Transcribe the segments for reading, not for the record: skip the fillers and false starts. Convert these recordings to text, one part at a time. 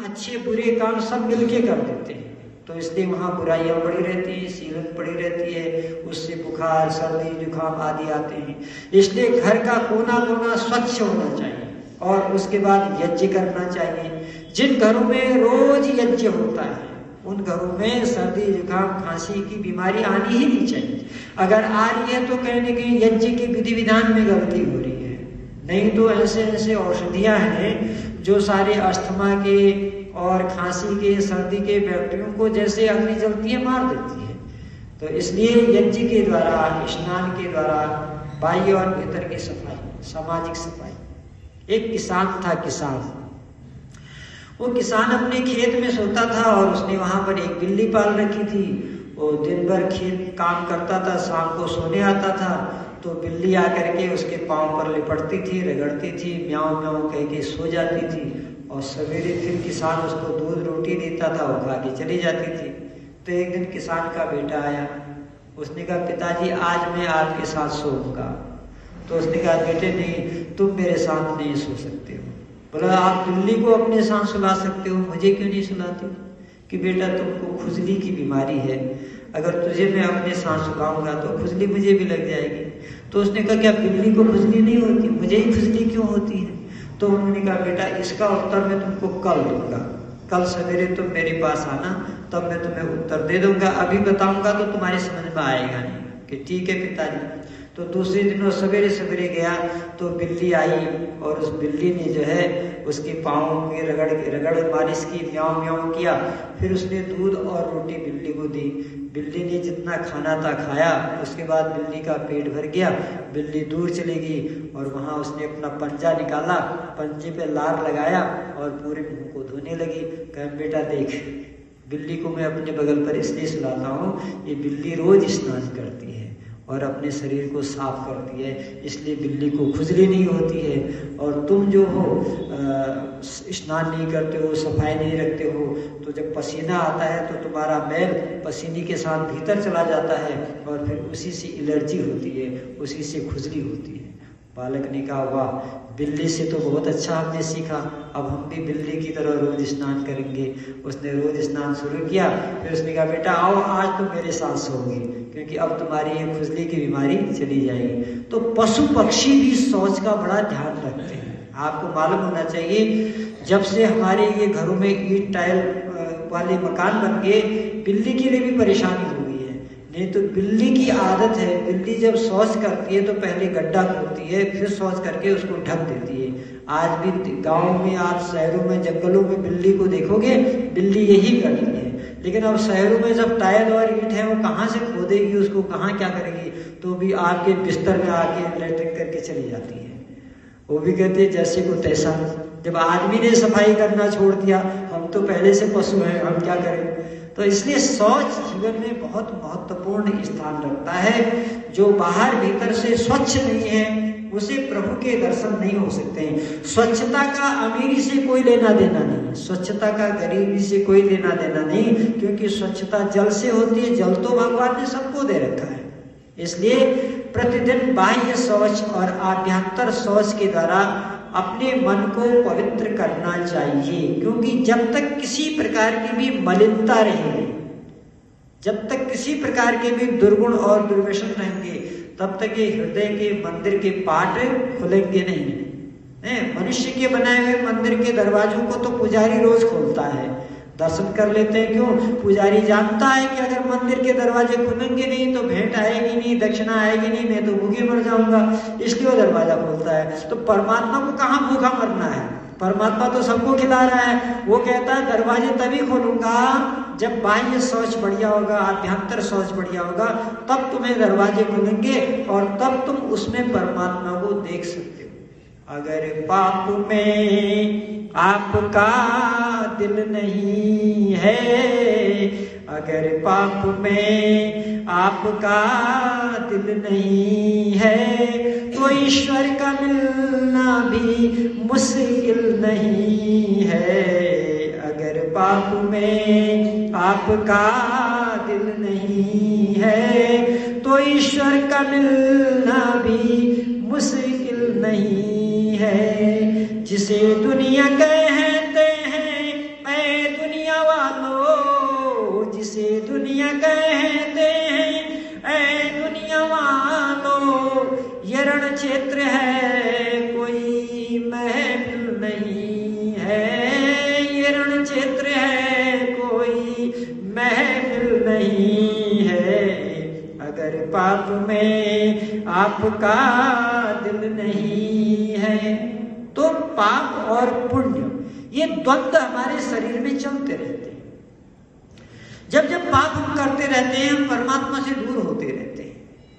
अच्छे बुरे काम सब मिलके कर देते हैं, तो इसलिए वहाँ बुराइयाँ पड़ी रहती हैं, सीलन पड़ी रहती है, उससे बुखार सर्दी जुकाम आदि आते हैं। इसलिए घर का कोना कोना स्वच्छ होना चाहिए और उसके बाद यज्ञ करना चाहिए। जिन घरों में रोज यज्ञ होता है उन घरों में सर्दी जुकाम खांसी की बीमारी आनी ही नहीं चाहिए। अगर आ रही है तो कहने के यज्ञ के विधि विधान में गलती हो रही है, नहीं तो ऐसे ऐसे औषधियाँ हैं जो सारे अस्थमा के और खांसी के सर्दी के बैक्टीरियों को जैसे अग्नि जलती है मार देती है। तो इसलिए यज्ञ के द्वारा, स्नान के द्वारा बाह्य और भीतर की सफाई, सामाजिक सफाई। एक किसान था, किसान, वो किसान अपने खेत में सोता था और उसने वहां पर एक बिल्ली पाल रखी थी। वो दिन भर खेत काम करता था, शाम को सोने आता था तो बिल्ली आकर के उसके पांव पर लिपटती थी, रगड़ती थी, म्याऊं म्याऊं कह के सो जाती थी और सवेरे फिर किसान उसको दूध रोटी देता था, वो खा के चली जाती थी। तो एक दिन किसान का बेटा आया, उसने कहा पिताजी आज मैं आपके साथ सोऊंगा। तो उसने कहा बेटे नहीं, तुम मेरे साथ नहीं सो सकते हो। बोला आप बिल्ली को अपने साथ सुला सकते हो, मुझे क्यों नहीं सुलाते? कि बेटा तुमको खुजली की बीमारी है, अगर तुझे मैं अपने साथ सुलाऊंगा तो खुजली मुझे भी लग जाएगी। तो उसने कहा क्या बिल्ली को खुजली नहीं होती, मुझे ही खुजली क्यों होती है? तो उन्होंने कहा बेटा इसका उत्तर मैं तुमको कल दूंगा, कल सवेरे तुम मेरे पास आना, तब मैं तुम्हें उत्तर दे दूंगा, अभी बताऊंगा तो तुम्हारी समझ में आएगा नहीं। कि ठीक है पिताजी। तो दूसरे दिन वो सवेरे सवेरे गया तो बिल्ली आई और उस बिल्ली ने जो है उसके पाँव में रगड़ मालिश की, म्याऊं म्याऊं किया। फिर उसने दूध और रोटी बिल्ली को दी। बिल्ली ने जितना खाना था खाया, उसके बाद बिल्ली का पेट भर गया। बिल्ली दूर चली गई और वहाँ उसने अपना पंजा निकाला, पंजे पे लार लगाया और पूरे मुंह को धोने लगी। कहा बेटा देख, बिल्ली को मैं अपने बगल पर इसलिए सुलाता हूँ, ये बिल्ली रोज स्नान करती है और अपने शरीर को साफ करती है, इसलिए बिल्ली को खुजली नहीं होती है। और तुम जो हो स्नान नहीं करते हो, सफाई नहीं रखते हो, तो जब पसीना आता है तो तुम्हारा मैल पसीने के साथ भीतर चला जाता है और फिर उसी से एलर्जी होती है, उसी से खुजली होती है। बालक ने कहा वाह, बिल्ली से तो बहुत अच्छा हमने सीखा, अब हम भी बिल्ली की तरह रोज स्नान करेंगे। उसने रोज स्नान शुरू किया। फिर उसने कहा बेटा आओ आज तुम मेरे साथ सोओगे, क्योंकि अब तुम्हारी ये खुजली की बीमारी चली जाएगी। तो पशु पक्षी भी शौच का बड़ा ध्यान रखते हैं। आपको मालूम होना चाहिए, जब से हमारे ये घरों में ईंट टाइल वाले मकान बन गए, बिल्ली के लिए भी परेशानी हो गई है। नहीं तो बिल्ली की आदत है, बिल्ली जब शौच करती है तो पहले गड्ढा खोदती है, फिर शौच करके उसको ढक देती है। आज भी गाँव में, आप शहरों में, जंगलों में बिल्ली को देखोगे, बिल्ली यही करती है। लेकिन अब शहरों में जब टाइल और ईंट है, वो कहाँ से खोदेगी, उसको कहाँ क्या करेगी? तो भी आपके बिस्तर में आके लेटरिन करके चली जाती है। वो भी कहती है जैसे को तैसा। जब आदमी ने सफाई करना छोड़ दिया, हम तो पहले से पशु हैं, हम क्या करें? तो इसलिए शौच जीवन में बहुत महत्वपूर्ण स्थान रखता है। जो बाहर भीतर से स्वच्छ नहीं है, उसे प्रभु के दर्शन नहीं हो सकते हैं। स्वच्छता का अमीरी से कोई लेना देना नहीं, स्वच्छता का गरीबी से कोई लेना देना नहीं, क्योंकि स्वच्छता जल से होती है। जल तो भगवान ने सबको दे रखा है। इसलिए प्रतिदिन बाह्य शौच और आभ्यंतर शौच के द्वारा अपने मन को पवित्र करना चाहिए, क्योंकि जब तक किसी प्रकार की भी मलिनता रहेगी, जब तक किसी प्रकार के भी दुर्गुण और दुर्व्यसन रहेंगे, तब तक ये हृदय के मंदिर के पाट खुलेंगे नहीं। मनुष्य के बनाए हुए मंदिर के दरवाजों को तो पुजारी रोज खोलता है, दर्शन कर लेते हैं। क्यों? पुजारी जानता है कि अगर मंदिर के दरवाजे खुलेंगे नहीं तो भेंट आएगी नहीं, दक्षिणा आएगी नहीं, मैं तो भूखे मर जाऊंगा, इसलिए वो दरवाजा खोलता है। तो परमात्मा को कहाँ भूखा मरना है? परमात्मा तो सबको खिला रहा है। वो कहता है दरवाजे तभी खोलूंगा जब बाह्य शौच बढ़िया होगा, आभ्यंतर शौच बढ़िया होगा, तब तुम्हें दरवाजे खुलेंगे और तब तुम उसमें परमात्मा को देख सकते हो। अगर पाप में आपका दिल नहीं है, अगर पाप में आपका दिल नहीं है, तो ईश्वर का मिलना भी मुश्किल नहीं है। अगर पाप में आपका दिल नहीं है, तो ईश्वर का मिलना भी मुश्किल नहीं है। जिसे दुनिया कहते हैं क्षेत्र है कोई महफिल नहीं है, ये रण क्षेत्र है कोई महफिल नहीं है, अगर पाप में आपका दिल नहीं है। तो पाप और पुण्य ये द्वंद्व हमारे शरीर में चलते रहते हैं। जब जब पाप हम करते रहते हैं हम परमात्मा से दूर होते रहते हैं।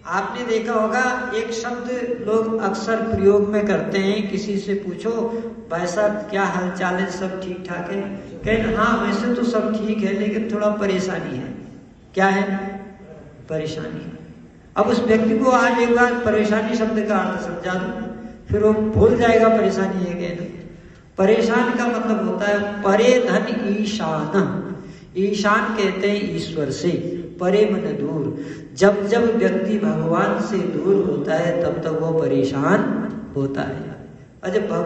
आपने देखा होगा एक शब्द लोग अक्सर प्रयोग में करते हैं, किसी से पूछो भाई साहब क्या हालचाल है, सब ठीक ठाक है, कहें हाँ वैसे तो सब ठीक है लेकिन थोड़ा परेशानी है। क्या है? परेशानी है। अब उस व्यक्ति को आज एक बार परेशानी शब्द का अर्थ समझा दो, फिर वो भूल जाएगा परेशानी है क्या नहीं। परेशान का मतलब होता है परे धन ईशान। ईशान कहते हैं ईश्वर से, परे मन दूर। जब जब व्यक्ति भगवान से दूर होता है तब तक वो परेशान होता है। और जब